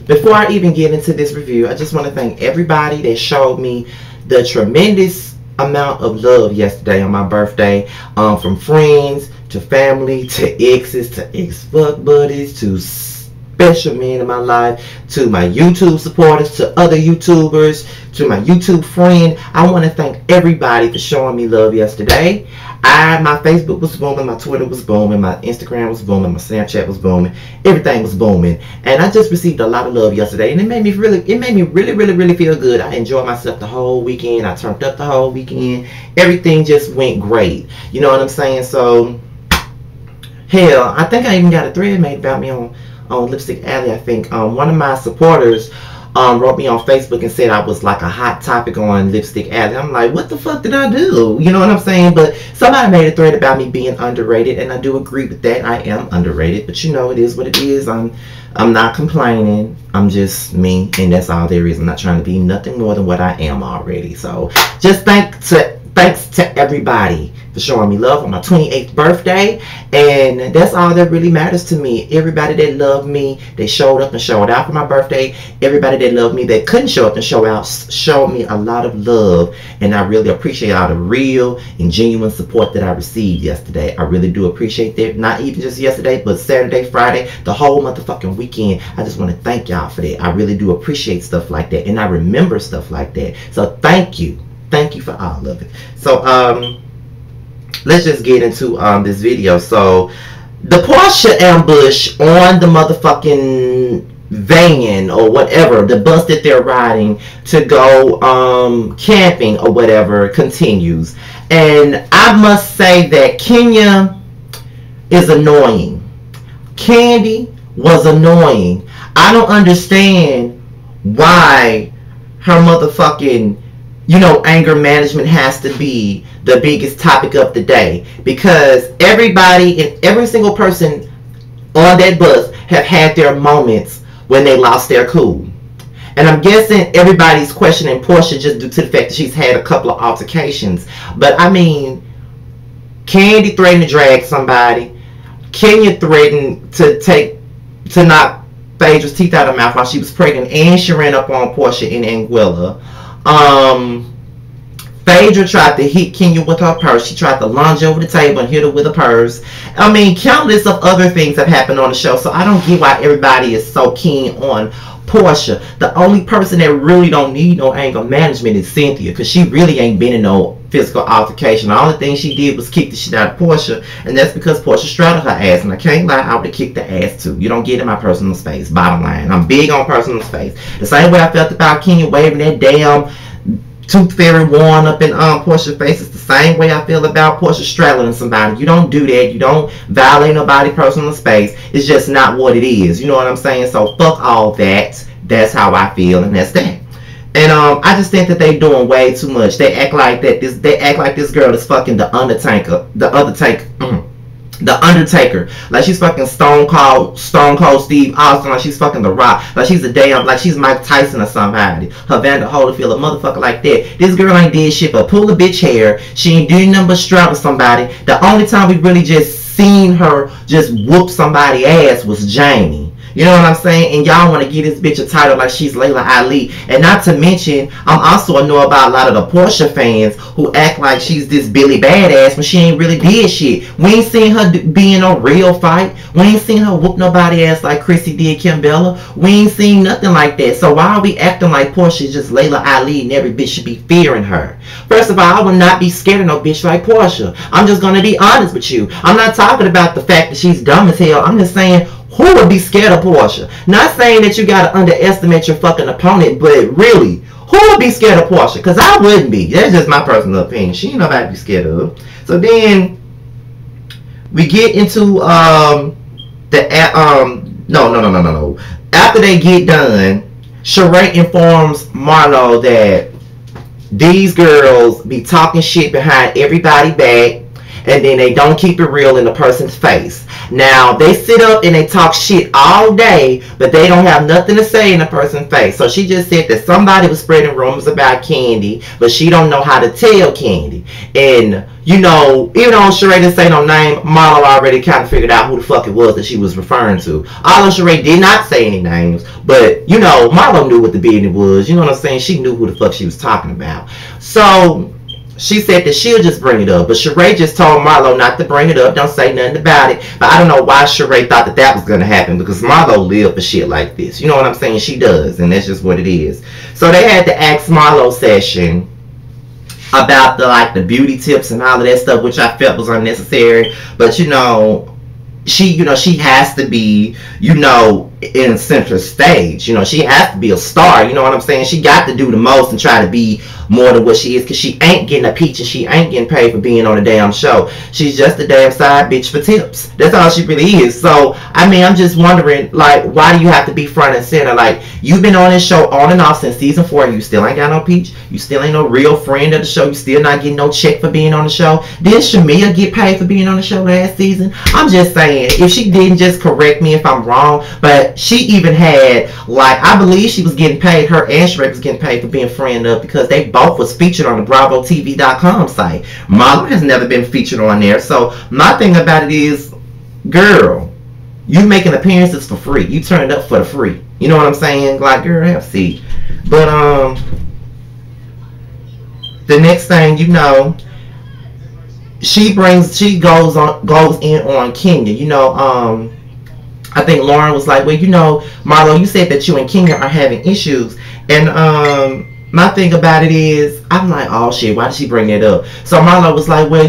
before I even get into this review, I just want to thank everybody that showed me the tremendous amount of love yesterday on my birthday, from friends to family to exes to ex-fuck buddies to special men in my life, to my YouTube supporters, to other YouTubers, to my YouTube friend. I want to thank everybody for showing me love yesterday. My Facebook was booming, my Twitter was booming, my Instagram was booming, my Snapchat was booming, everything was booming, and I just received a lot of love yesterday, and it made me really feel good. I enjoyed myself the whole weekend. I turned up the whole weekend. Everything just went great. You know what I'm saying? So, hell, I think I even got a thread made about me on Lipstick Alley. I think one of my supporters wrote me on Facebook and said I was like a hot topic on Lipstick Alley. I'm like, what the fuck did I do? You know what I'm saying? But somebody made a thread about me being underrated, and I do agree with that. I am underrated, but you know, it is what it is. I'm not complaining. I'm just me, and that's all there is. I'm not trying to be nothing more than what I am already. So just thanks to everybody for showing me love on my 28th birthday, and that's all that really matters to me. Everybody that loved me, they showed up and showed out for my birthday. Everybody that loved me that couldn't show up and show out showed me a lot of love, and I really appreciate all the real and genuine support that I received yesterday. I really do appreciate that. Not even just yesterday, but Saturday, Friday, the whole motherfucking weekend. I just want to thank y'all for that. I really do appreciate stuff like that, and I remember stuff like that. So thank you. Thank you for all of it. So let's just get into this video. So the Porsche ambush on the motherfucking van or whatever, the bus that they're riding to go camping or whatever, continues. And I must say that Kenya is annoying. Candy was annoying. I don't understand why her motherfucking, you know, anger management has to be the biggest topic of the day, because everybody and every single person on that bus have had their moments when they lost their cool. And I'm guessing everybody's questioning Portia just due to the fact that she's had a couple of altercations. But I mean, Candy threatened to drag somebody. Kenya threatened to knock Phaedra's teeth out of her mouth while she was pregnant, and she ran up on Portia in Anguilla. Phaedra tried to hit Kenya with her purse. She tried to lunge over the table and hit her with a purse. I mean, countless of other things have happened on the show, so I don't get why everybody is so keen on Portia. The only person that really don't need no anger management is Cynthia, because she really ain't been in no physical altercation. The only thing she did was kick the shit out of Portia, and that's because Portia straddled her ass, and I can't lie, I would have kicked the ass too. You don't get in my personal space, bottom line. I'm big on personal space. The same way I felt about Kenya waving that damn tooth fairy wand up in Portia's face, it's the same way I feel about Portia straddling somebody. You don't do that. You don't violate nobody's personal space. It's just not what it is. You know what I'm saying? So fuck all that. That's how I feel, and that's that. And I just think that they doing way too much. They act like that. They act like this girl is fucking the Undertaker. The Undertaker. Like she's fucking Stone Cold Steve Austin. Like she's fucking The Rock. Like she's like she's Mike Tyson or somebody. Evander Holyfield, a motherfucker like that. This girl ain't did shit but pull a bitch hair. She ain't doing nothing but straddle somebody. The only time we really just seen her just whoop somebody's ass was Jamie. You know what I'm saying? And y'all want to give this bitch a title like she's Layla Ali. And not to mention, I'm also annoyed about a lot of the Portia fans who act like she's this Billy Badass when she ain't really did shit. We ain't seen her be in a real fight. We ain't seen her whoop nobody ass like Chrissy did Kimbella. We ain't seen nothing like that. So why are we acting like Portia's just Layla Ali and every bitch should be fearing her? First of all, I would not be scared of no bitch like Portia. I'm just going to be honest with you. I'm not talking about the fact that she's dumb as hell. I'm just saying, who would be scared of Portia? Not saying that you gotta underestimate your fucking opponent, but really, who would be scared of Portia? Because I wouldn't be. That's just my personal opinion. She ain't nobody to be scared of. So then we get into no. After they get done, Sheree informs Marlo that these girls be talking shit behind everybody's back, and then they don't keep it real in the person's face. Now, they sit up and they talk shit all day, but they don't have nothing to say in the person's face. So she just said that somebody was spreading rumors about Candy, but she don't know how to tell Candy. And you know, even though Sheree didn't say no name, Marlo already kind of figured out who the fuck it was that she was referring to. Although Sheree did not say any names, but, you know, Marlo knew what the business was. You know what I'm saying? She knew who the fuck she was talking about. So, she said that she'll just bring it up. But Sheree just told Marlo not to bring it up. Don't say nothing about it. But I don't know why Sheree thought that that was going to happen. Because Marlo lived for shit like this. You know what I'm saying? She does. And that's just what it is. So they had the Ask Marlo session about the beauty tips and all of that stuff, which I felt was unnecessary. But she has to be, in center stage. She has to be a star. You know what I'm saying? She got to do the most and try to be more than what she is, because she ain't getting a peach and she ain't getting paid for being on a damn show. She's just a damn side bitch for tips. That's all she really is. So, I mean, I'm just wondering, why do you have to be front and center? You've been on this show on and off since season 4 and you still ain't got no peach. You still ain't no real friend of the show. You still not getting no check for being on the show. Did Shamia get paid for being on the show last season? I'm just saying, if she didn't, just correct me if I'm wrong, but she even had, I believe she was getting paid, her and Shrek was getting paid for being friend of, because they both was featured on the BravoTV.com site. Marlo has never been featured on there. So my thing about it is, girl, you making appearances for free. You turned up for the free. You know what I'm saying? Girl, have a seat. But the next thing you know, she goes in on Kenya. I think Lauren was like, well, Marlo, you said that you and Kenya are having issues. And my thing about it is, I'm like, oh shit, why did she bring that up? So Marlo was like, well,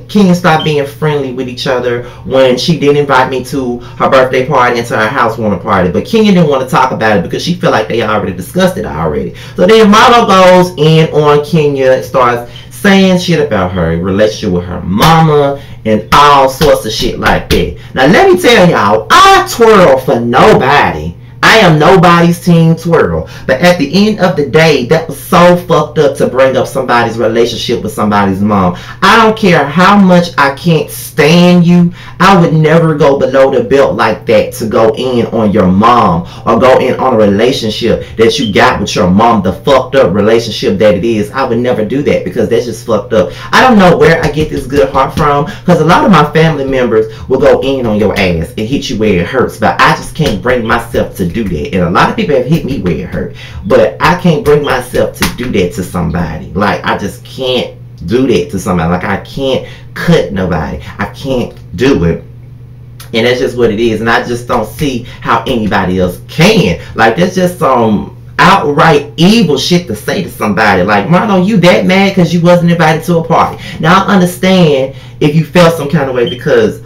Kenya stopped being friendly with each other when she didn't invite me to her birthday party and to her housewarming party. But Kenya didn't want to talk about it because she felt like they already discussed it already. So then Marlo goes in on Kenya and starts saying shit about her relationship with her mama and all sorts of shit like that. Now let me tell y'all, I twirl for nobody. I am nobody's team twirl. But at the end of the day, that was so fucked up to bring up somebody's relationship with somebody's mom. I don't care how much I can't stand you. I would never go below the belt like that to go in on your mom or go in on a relationship that you got with your mom, the fucked up relationship that it is. I would never do that because that's just fucked up. I don't know where I get this good heart from, because a lot of my family members will go in on your ass and hit you where it hurts, but I just can't bring myself to do that. And a lot of people have hit me where it hurt, but I can't bring myself to do that to somebody. I just can't do that to somebody. I can't cut nobody. I can't do it. And that's just what it is. And I just don't see how anybody else can. That's just some outright evil shit to say to somebody. Marlo, you that mad because you wasn't invited to a party. Now I understand if you felt some kind of way because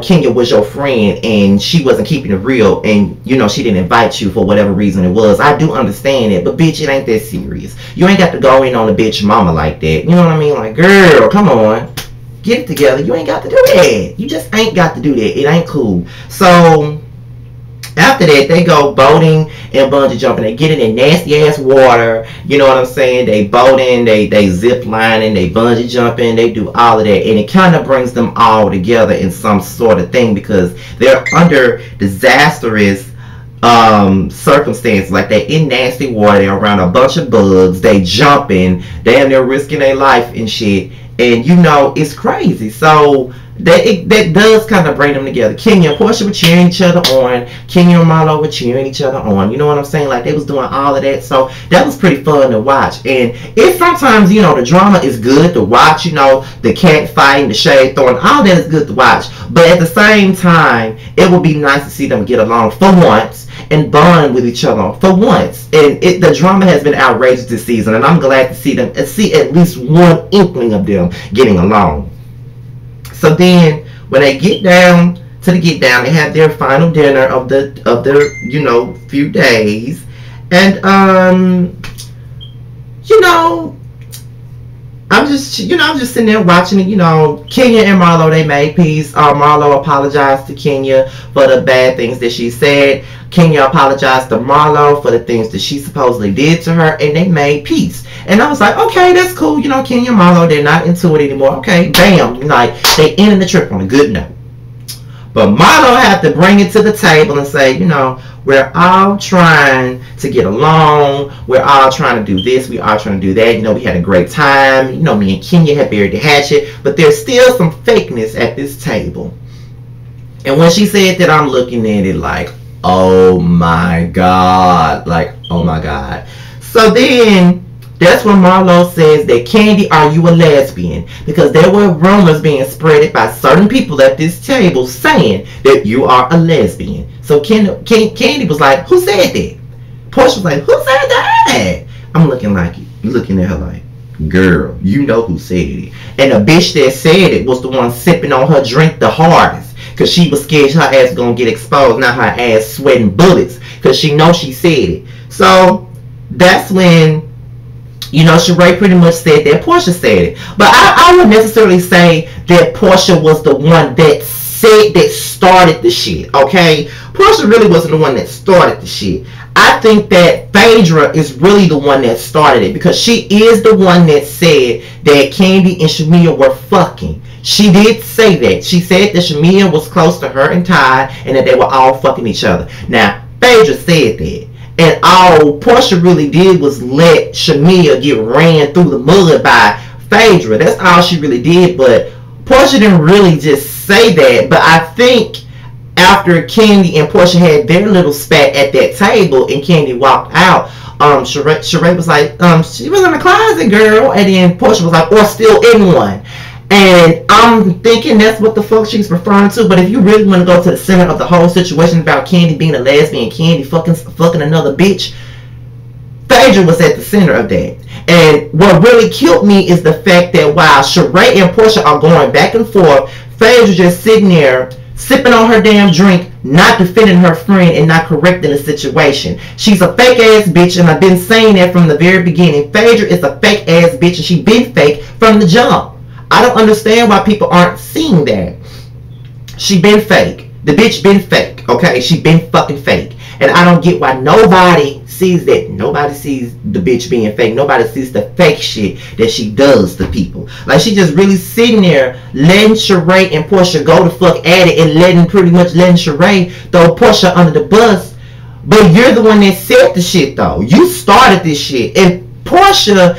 Kenya was your friend and she wasn't keeping it real, and she didn't invite you for whatever reason it was. I do understand it, but bitch, it ain't that serious. You ain't got to go in on a bitch mama like that. You know what I mean? Girl, come on, get it together. You ain't got to do that. You just ain't got to do that. It ain't cool. So after that, they go boating and bungee jumping. They get in that nasty ass water. You know what I'm saying? They boating, they zip lining, they bungee jumping, they do all of that. And it kind of brings them all together in some sort of thing because they're under disastrous circumstances. They're in nasty water, they're around a bunch of bugs, they jumping, damn, they're risking their life and shit. And it's crazy. So that does kind of bring them together. Kenya and Portia were cheering each other on. Kenya and Marlo were cheering each other on. You know what I'm saying? They was doing all of that. So that was pretty fun to watch. And it sometimes, the drama is good to watch. The cat fighting, the shade throwing, all that is good to watch. But at the same time, it would be nice to see them get along for once and bond with each other for once. And the drama has been outrageous this season, and I'm glad to see them and see at least one inkling of them getting along. So then when they get down to the get down, they have their final dinner of the few days. And I'm just sitting there watching it. Kenya and Marlo, they made peace. Marlo apologized to Kenya for the bad things that she said. Kenya apologized to Marlo for the things that she supposedly did to her, and they made peace. And I was like, okay, that's cool. Kenya and Marlo, they're not into it anymore. Okay, bam. They ended the trip on a good note. But Marlo had to bring it to the table and say, you know, we're all trying to get along. We're all trying to do this. We all trying to do that. You know, we had a great time. You know, me and Kenya had buried the hatchet. But there's still some fakeness at this table. And when she said that, I'm looking at it like, oh my God. Like, oh my God. So then, that's when Marlo says that, Candy, are you a lesbian? Because there were rumors being spread by certain people at this table saying that you are a lesbian. So Candy was like, who said that? Portia was like, who said that? I'm looking at her like, girl, you know who said it. And the bitch that said it was the one sipping on her drink the hardest. Because she was scared her ass gonna get exposed. Now her ass sweating bullets. Because she knows she said it. So that's when, you know, Sheree pretty much said that Portia said it. But I wouldn't necessarily say that Portia was the one that started the shit, okay? Portia really wasn't the one that started the shit. I think that Phaedra is really the one that started it, because she is the one that said that Candy and Shamia were fucking. She did say that. She said that Shamia was close to her and Ty and that they were all fucking each other. Now, Phaedra said that. And all Portia really did was let Shamia get ran through the mud by Phaedra. That's all she really did. But Portia didn't really just say that. But I think after Candy and Portia had their little spat at that table and Candy walked out, Sheree was like, she was in the closet, girl. And then Portia was like, or still in one. And I'm thinking that's what the fuck she's referring to. But if you really want to go to the center of the whole situation about Candy being a lesbian, Candy fucking another bitch, Phaedra was at the center of that. And what really killed me is the fact that while Sheree and Portia are going back and forth, Phaedra just sitting there sipping on her damn drink, not defending her friend and not correcting the situation. She's a fake ass bitch, and I've been saying that from the very beginning. Phaedra is a fake ass bitch, and she been fake from the jump. I don't understand why people aren't seeing that. She been fake. The bitch been fake, okay? She been fucking fake. And I don't get why nobody sees that. Nobody sees the bitch being fake. Nobody sees the fake shit that she does to people. Like, she just really sitting there letting Sheree and Portia go the fuck at it and pretty much letting Sheree throw Portia under the bus. But you're the one that said the shit, though. You started this shit. And Portia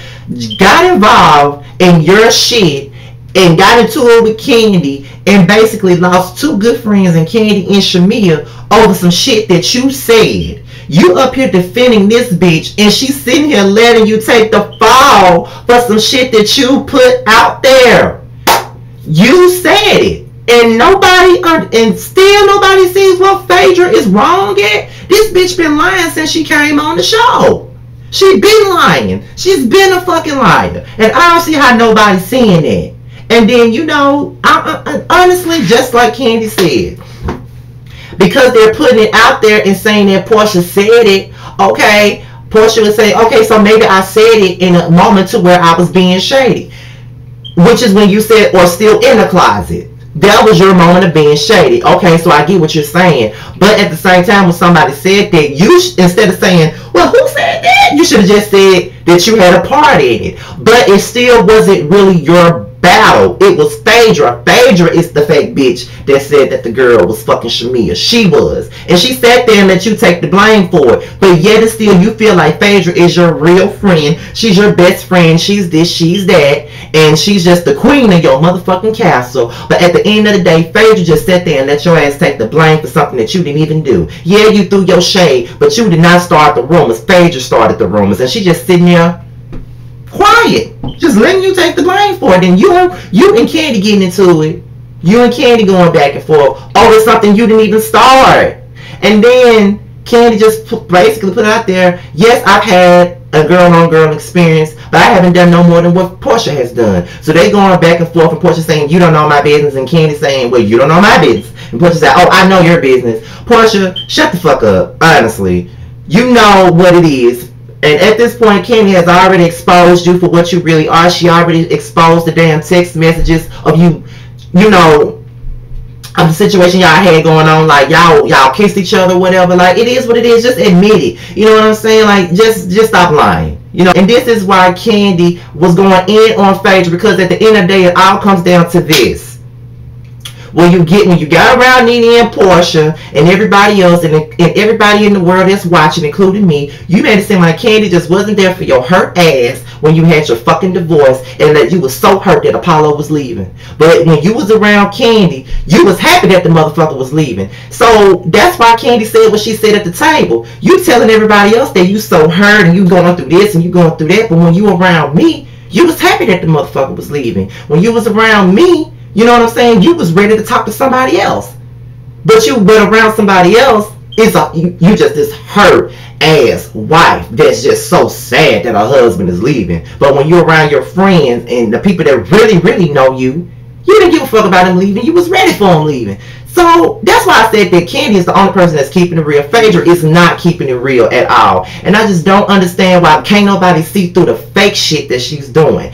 got involved in your shit and got into it with Candy and basically lost two good friends in Candy and Shamia over some shit that you said. You up here defending this bitch and she's sitting here letting you take the fall for some shit that you put out there. You said it. And still nobody sees what Phaedra is wrong at. This bitch been lying since she came on the show. She been lying. She's been a fucking liar. And I don't see how nobody's seeing that. And then, you know, I honestly, just like Candy said, because they're putting it out there and saying that Portia said it, okay, Portia would say, okay, so maybe I said it in a moment to where I was being shady. Which is when you said, or still in the closet. That was your moment of being shady. Okay, so I get what you're saying. But at the same time, when somebody said that, instead of saying, well, who said that? You should have just said that you had a part in it. But it still wasn't really your battle. It was Phaedra. Phaedra is the fake bitch that said that the girl was fucking Shamia. She was. And she sat there and let you take the blame for it. But yet and still you feel like Phaedra is your real friend. She's your best friend. She's this, she's that. And she's just the queen of your motherfucking castle. But at the end of the day, Phaedra just sat there and let your ass take the blame for something that you didn't even do. Yeah, you threw your shade, but you did not start the rumors. Phaedra started the rumors. And she just sitting there quiet, just letting you take the blame for it. And you and Candy getting into it. You and Candy going back and forth over something you didn't even start. And then Candy just basically put out there, yes, I've had a girl-on-girl experience, but I haven't done no more than what Portia has done. So they going back and forth, and Portia saying, you don't know my business, and Candy saying, well, you don't know my business. And Portia said, oh, I know your business. Portia, shut the fuck up, honestly. You know what it is. And at this point, Candy has already exposed you for what you really are. She already exposed the damn text messages of you know, of the situation y'all had going on. Like, y'all kissed each other, whatever. Like, it is what it is. Just admit it. You know what I'm saying? Like, just stop lying. You know, and this is why Candy was going in on Phaedra, because at the end of the day, it all comes down to this. When you got around Nene and Portia and everybody else and everybody in the world that's watching, including me, you made it seem like Candy just wasn't there for your hurt ass when you had your fucking divorce and that you was so hurt that Apollo was leaving. But when you was around Candy, you was happy that the motherfucker was leaving. So that's why Candy said what she said at the table. You telling everybody else that you so hurt and you going through this and you going through that, but when you around me, you was happy that the motherfucker was leaving. When you was around me, you know what I'm saying, you was ready to talk to somebody else. But around somebody else, you just this hurt ass wife that's just so sad that her husband is leaving. But when you're around your friends and the people that really know you, you didn't give a fuck about him leaving. You was ready for him leaving. So that's why I said that Candy is the only person that's keeping it real. Phaedra is not keeping it real at all. And I just don't understand why can't nobody see through the fake shit that she's doing.